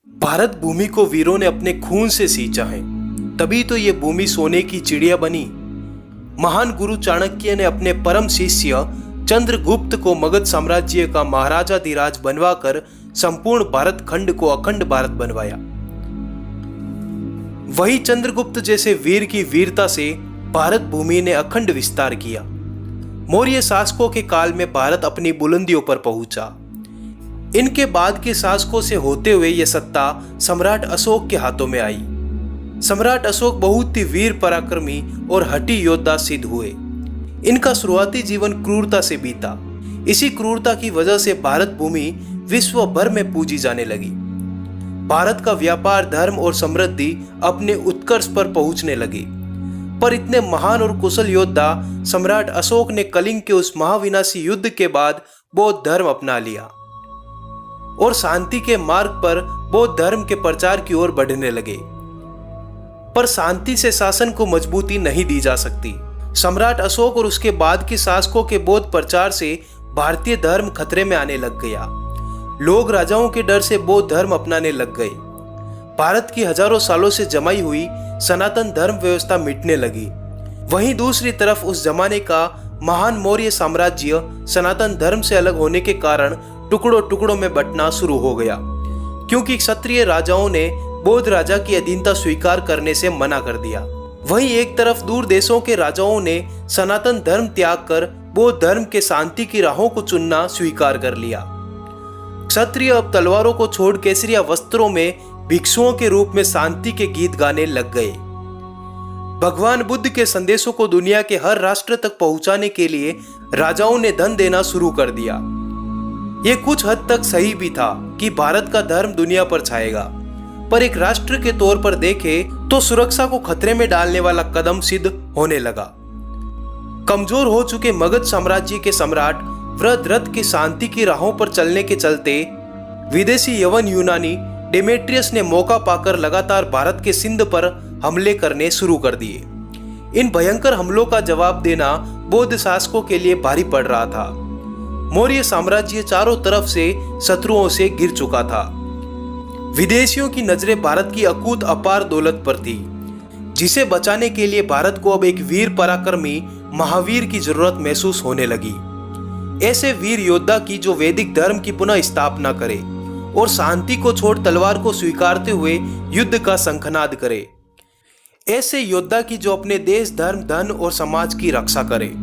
भारत भूमि को वीरों ने अपने खून से सींचा है, तभी तो ये भूमि सोने की चिड़िया बनी। महान गुरु चाणक्य ने अपने परम शिष्य चंद्रगुप्त को मगध साम्राज्य का महाराजाधिराज बनवाकर संपूर्ण भारत खंड को अखंड भारत बनवाया। वही चंद्रगुप्त जैसे वीर की वीरता से भारत भूमि ने अखंड विस्तार किया। मौर्य शासकों के काल में भारत अपनी बुलंदियों पर पहुंचा। इनके बाद के शासकों से होते हुए यह सत्ता सम्राट अशोक के हाथों में आई। सम्राट अशोक बहुत ही वीर पराक्रमी और हठी योद्धा सिद्ध हुए। इनका शुरुआती जीवन क्रूरता से बीता। इसी क्रूरता की वजह से भारत भूमि विश्व भर में पूजी जाने लगी। भारत का व्यापार, धर्म और समृद्धि अपने उत्कर्ष पर पहुंचने लगी। पर इतने महान और कुशल योद्धा सम्राट अशोक ने कलिंग के उस महाविनाशी युद्ध के बाद बौद्ध धर्म अपना लिया और शांति के मार्ग पर बौद्ध धर्म के प्रचार की ओर बढ़ने लगे। पर शांति से शासन को मजबूती नहीं दी जा सकती। सम्राट अशोक और उसके बाद के शासकों के बौद्ध प्रचार से भारतीय धर्म खतरे में आने लग गया। लोग राजाओं के डर से बौद्ध धर्म अपनाने लग गए। भारत की हजारों सालों से जमाई हुई सनातन धर्म व्यवस्था मिटने लगी। वहीं दूसरी तरफ उस जमाने का महान मौर्य साम्राज्य सनातन धर्म से अलग होने के कारण टुकड़ों टुकड़ों में बंटना शुरू हो गया, क्योंकि क्षत्रिय राजाओं ने बौद्ध राजा की अधीनता स्वीकार करने से मना कर दिया। वहीं एक तरफ दूर देशों के राजाओं ने सनातन धर्म त्याग कर बौद्ध धर्म के शांति की राहों को चुनना स्वीकार कर लिया। क्षत्रिय अब तलवारों को छोड़ केसरिया वस्त्रों में भिक्षुओं के रूप में शांति के गीत गाने लग गए। भगवान बुद्ध के संदेशों को दुनिया के हर राष्ट्र तक पहुंचाने के लिए राजाओं ने धन देना शुरू कर दिया। यह कुछ हद तक सही भी था कि भारत का धर्म दुनिया पर छाएगा, पर एक राष्ट्र के तौर पर देखें तो सुरक्षा को खतरे में डालने वाला कदम सिद्ध होने लगा। कमजोर हो चुके मगध साम्राज्य के सम्राट वृद्धरथ की शांति की राहों पर चलने के चलते विदेशी यवन यूनानी डेमेट्रियस ने मौका पाकर लगातार भारत के सिंध पर हमले करने शुरू कर दिए। इन भयंकर हमलों का जवाब देना बौद्ध शासकों के लिए भारी पड़ रहा था। मौर्य साम्राज्य चारों तरफ से शत्रुओं से गिर चुका था। विदेशियों की नजरें भारत की अकूत अपार दौलत पर थी, जिसे बचाने के लिए भारत को अब एक वीर पराक्रमी महावीर की जरूरत महसूस होने लगी। ऐसे वीर योद्धा की जो वैदिक धर्म की पुनः स्थापना करे और शांति को छोड़ तलवार को स्वीकारते हुए युद्ध का शंखनाद करे। ऐसे योद्धा की जो अपने देश, धर्म, धन और समाज की रक्षा करे।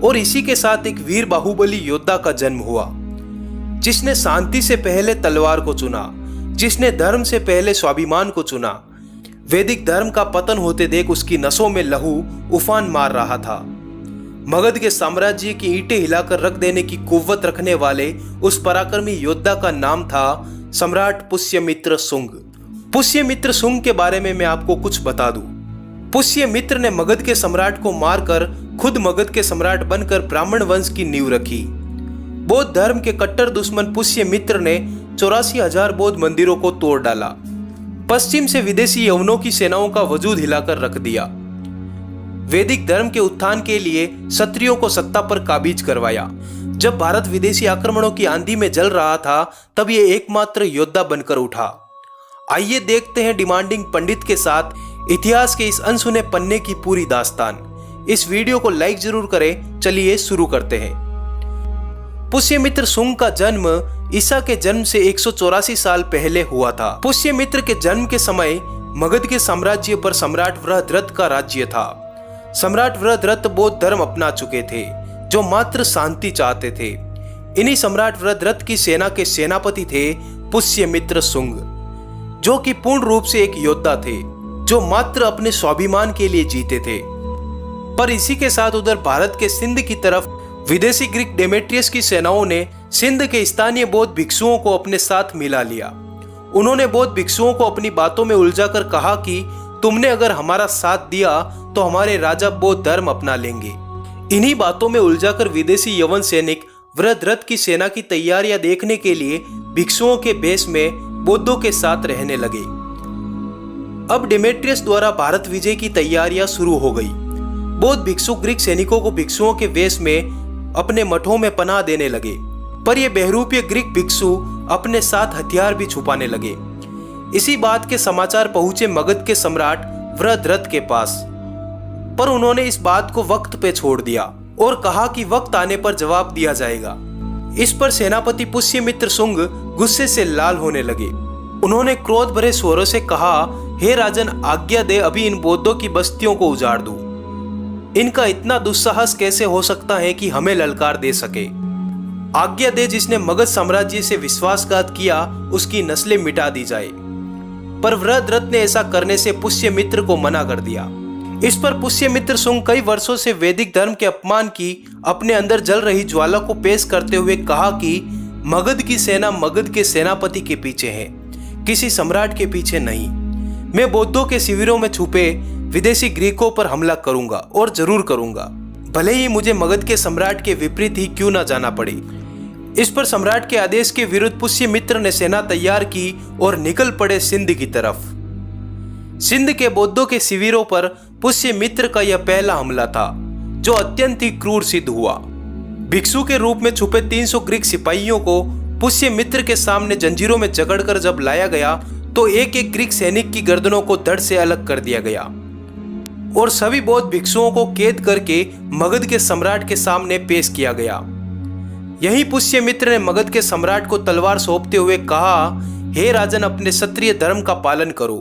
और इसी के साथ एक वीर बाहुबली योद्धा का जन्म हुआ, जिसने शांति से पहले तलवार को चुना, जिसने धर्म से पहले स्वाभिमान को चुना। वैदिक धर्म का पतन होते देख उसकी नसों में लहू उफान मार रहा था। मगध के साम्राज्य की ईंटें हिलाकर रख देने की कुव्वत रखने वाले उस पराक्रमी योद्धा का नाम था सम्राट पुष्यमित्र शुंग। पुष्यमित्र शुंग के बारे में मैं आपको कुछ बता दूं। पुष्यमित्र ने मगध के सम्राट को मारकर खुद मगध के सम्राट बनकर ब्राह्मण वंश की नींव रखी। बौद्ध धर्म के कट्टर दुश्मन पुष्यमित्र ने 84,000 बौद्ध मंदिरों को तोड़ डाला। पश्चिम से विदेशी यवनों की सेनाओं का वजूद हिलाकर रख दिया। वैदिक धर्म के उत्थान के लिए क्षत्रियों को सत्ता पर काबिज करवाया। जब भारत विदेशी आक्रमणों की आंधी में जल रहा था, तब ये एकमात्र योद्धा बनकर उठा। आइए देखते हैं डिमांडिंग पंडित के साथ इतिहास के इस अनसुने पन्ने की पूरी दास्तान। इस वीडियो को लाइक जरूर करें। चलिए शुरू करते हैं। पुष्यमित्र शुंग का जन्म ईसा के जन्म से 184 साल पहले हुआ था। पुष्यमित्र के जन्म के समय मगध के साम्राज्य पर सम्राट वृद्धरथ का राज्य था। सम्राट वृद्धरथ बौद्ध धर्म अपना चुके थे, जो मात्र शांति चाहते थे। इन्हीं सम्राट वृद्धरथ की सेना के सेनापति थे पुष्यमित्र शुंग, जो कि पूर्ण रूप से एक योद्धा थे, जो मात्र अपने स्वाभिमान के लिए जीते थे। पर इसी के साथ उधर भारत के सिंध की तरफ विदेशी ग्रीक डेमेट्रियस की सेनाओं ने सिंध के स्थानीय बौद्ध भिक्षुओं को अपने साथ मिला लिया। उन्होंने बौद्ध भिक्षुओं को अपनी बातों में उलझाकर कहा कि तुमने अगर हमारा साथ दिया तो हमारे राजा बौद्ध धर्म अपना लेंगे। इन्हीं बातों में उलझाकर विदेशी यवन सैनिक वृद्धरथ की सेना की तैयारियां देखने के लिए भिक्षुओं के भेष में बौद्धों के साथ रहने लगे। अब डेमेट्रियस द्वारा भारत विजय की तैयारियां शुरू हो गई। बौद्ध भिक्षु ग्रीक सैनिकों को भिक्षुओं के वेश में अपने मठों में पनाह देने लगे, पर ये बहरूपीय ग्रीक भिक्षु अपने साथ हथियार भी छुपाने लगे। इसी बात के समाचार पहुंचे मगध के सम्राट वृद्धरथ के पास, पर उन्होंने इस बात को वक्त पे छोड़ दिया और कहा कि वक्त आने पर जवाब दिया जाएगा। इस पर सेनापति पुष्यमित्र शुंग गुस्से से लाल होने लगे। उन्होंने क्रोध भरे स्वरों से कहा, हे राजन, आज्ञा दे, अभी इन बौद्धों की बस्तियों को उजाड़ दूं। इनका इतना दुस्साहस कैसे हो सकता है कि हमें ललकार दे सके। आज्ञा दे, जिसने मगध साम्राज्य से विश्वासघात किया उसकी नस्लें मिटा दी जाए। पर वृद्धरथ ने ऐसा करने से पुष्यमित्र को मना कर दिया। इस पर पुष्यमित्र शुंग कई वर्षों से वैदिक धर्म के अपमान की अपने अंदर जल रही ज्वाला को पेश करते हुए कहा कि मगध की सेना मगध के सेनापति के पीछे है, किसी सम्राट के पीछे नहीं। मैं बौद्धों के शिविरों में छुपे विदेशी ग्रीकों पर हमला करूंगा और जरूर करूंगा, भले ही मुझे मगध के सम्राट के विपरीत ही क्यों ना जाना पड़े। इस पर सम्राट के आदेश के विरुद्ध पुष्यमित्र ने सेना तैयार की और निकल पड़े सिंध की तरफ। सिंध के बौद्धों के शिविरों पर पुष्यमित्र का यह पहला हमला था, जो अत्यंत ही क्रूर सिद्ध हुआ। भिक्षु के रूप में छुपे 300 ग्रीक सिपाहियों को पुष्यमित्र के सामने जंजीरों में जकड़कर जब लाया गया तो एक एक ग्रीक सैनिक की गर्दनों को धड़ से अलग कर दिया गया और सभी बौद्ध भिक्षुओं को कैद करके मगध के सम्राट के सामने पेश किया गया। यही पुष्यमित्र ने मगध के सम्राट को तलवार सौंपते हुए कहा, हे राजन, अपने क्षत्रिय धर्म का पालन करो।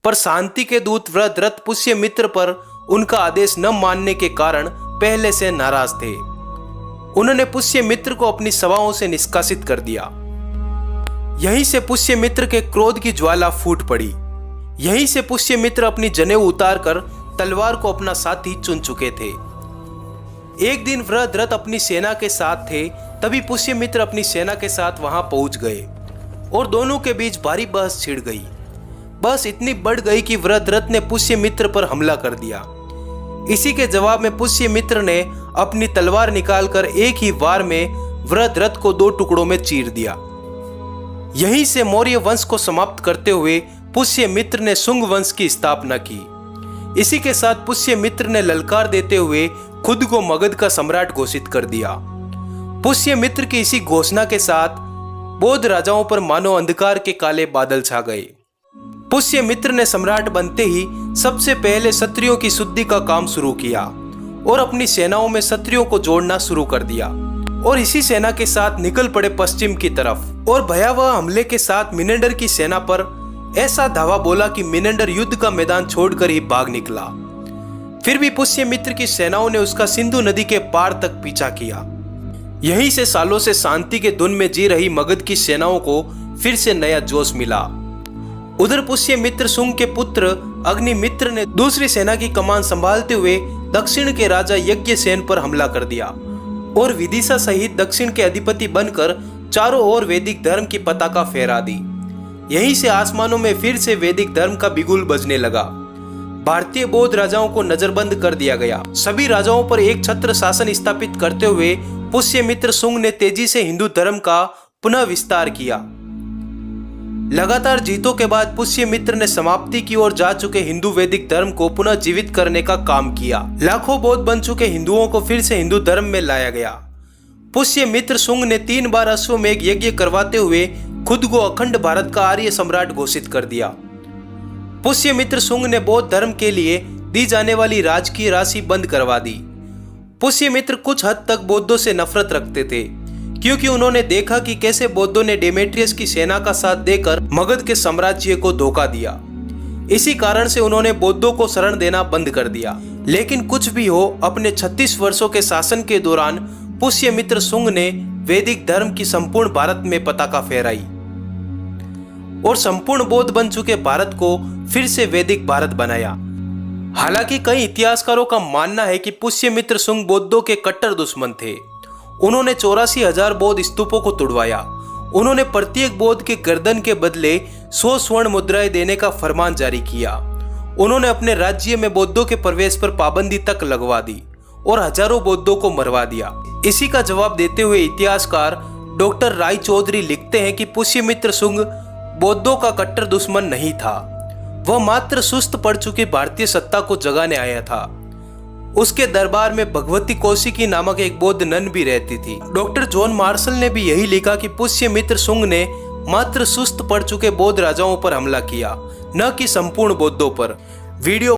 पर शांति के दूत वृद्धरथ पुष्यमित्र पर उनका आदेश न मानने के कारण पहले से नाराज थे। उन्होंने पुष्यमित्र को अपनी सभाओं से निष्कासित कर दिया। यहीं से पुष्यमित्र के क्रोध की ज्वाला फूट पड़ी। यहीं से पुष्यमित्र अपनी जनेऊ उतारकर तलवार को अपना साथी चुन चुके थे। एक दिन वृद्धरथ अपनी सेना के साथ थे, तभी पुष्यमित्र अपनी सेना के साथ वहां पहुंच गए और दोनों के बीच भारी बहस छिड़ गई। बहस इतनी बढ़ गई कि वृद्धरथ ने पुष्यमित्र पर हमला कर दिया। इसी के जवाब में पुष्यमित्र ने अपनी तलवार निकालकर एक ही वार में वृद्धरथ को 2 टुकड़ों में चीर दिया। यहीं से मौर्य वंश को समाप्त करते हुए पुष्यमित्र ने शुंग वंश की स्थापना की। इसी के साथ पुष्यमित्र ने ललकार देते हुए खुद को मगध का सम्राट घोषित कर दिया। पुष्यमित्र की इसी घोषणा के साथ बौद्ध राजाओं पर मानो अंधकार के काले बादल छा गए। पुष्यमित्र ने सम्राट बनते ही सबसे पहले क्षत्रियों की शुद्धि का काम शुरू किया और अपनी सेनाओं में क्षत्रियों को जोड़ना शुरू कर दिया और इसी सेना के साथ निकल पड़े पश्चिम की तरफ और भयावह हमले के साथ मिनेंडर की सेना पर ऐसा धावा बोला कि मिनेंडर युद्ध का मैदान छोड़कर ही भाग निकला। फिर भी पुष्यमित्र की सेनाओं ने उसका सिंधु नदी के पार तक पीछा किया। यहीं से सालों से शांति के धुन में जी रही मगध की सेनाओं को फिर से नया जोश मिला। उधर पुष्यमित्र शुंग के पुत्र अग्निमित्र ने दूसरी सेना की कमान संभालते हुए दक्षिण के राजा यज्ञसेन पर हमला कर दिया और विदिशा सहित दक्षिण के अधिपति बनकर चारों ओर वैदिक धर्म की पताका फहरा दी। यहीं से आसमानों में फिर से वैदिक धर्म का बिगुल बजने लगा। भारतीय बौद्ध राजाओं को नजरबंद कर दिया गया। सभी राजाओं पर एक छत्र शासन स्थापित करते हुए पुष्यमित्र शुंग ने तेजी से हिंदू धर्म का पुनः विस्तार किया। लगातार जीतों के बाद पुष्यमित्र ने समाप्ति की ओर जा चुके हिंदू वैदिक धर्म को पुनः जीवित करने का काम किया। लाखों बौद्ध बन चुके हिंदुओं को फिर से हिंदू धर्म में लाया गया। पुष्यमित्र शुंग ने 3 बार अश्वमेध यज्ञ करवाते हुए खुद को अखंड भारत का आर्य सम्राट घोषित कर दिया। पुष्यमित्र शुंग ने बौद्ध धर्म के लिए दी जाने वाली राजकीय राशि बंद करवा दी। पुष्यमित्र कुछ हद तक बौद्धों से नफरत रखते थे, क्योंकि उन्होंने देखा कि कैसे बौद्धों ने डेमेट्रियस की सेना का साथ देकर मगध के साम्राज्य को धोखा दिया। इसी कारण से उन्होंने बौद्धों को शरण देना बंद कर दिया। लेकिन कुछ भी हो, अपने 36 वर्षों के शासन के दौरान पुष्यमित्र शुंग ने वैदिक धर्म की संपूर्ण भारत में पताका फहराई और संपूर्ण बौद्ध बन चुके भारत को फिर से वैदिक भारत बनाया। हालांकि कई इतिहासकारों का मानना है कि पुष्यमित्र शुंग बौद्धों के कट्टर दुश्मन थे। उन्होंने 84,000 बौद्ध स्तूपों को तुड़वाया। उन्होंने प्रत्येक बौद्ध के गर्दन के बदले 100 स्वर्ण मुद्राएं देने का फरमान जारी किया। उन्होंने अपने राज्य में बौद्धों के प्रवेश पर पाबंदी तक लगवा दी और हजारों बौद्धों को मरवा दिया। इसी का जवाब देते हुए इतिहासकार डॉक्टर राय चौधरी लिखते हैं कि पुष्यमित्र शुंग बौद्धों का कट्टर दुश्मन नहीं था, वह मात्र सुस्त पड़ चुकी भारतीय सत्ता को जगाने आया था। उसके दरबार में भगवती कौशिकी नामक एक बौद्ध नन भी रहती थी। डॉक्टर जॉन मार्शल ने भी यही लिखा कि पुष्यमित्र शुंग ने मात्र सुस्त पड़ चुके बौद्ध राजाओं पर हमला किया, न कि संपूर्ण बौद्धों पर। वीडियो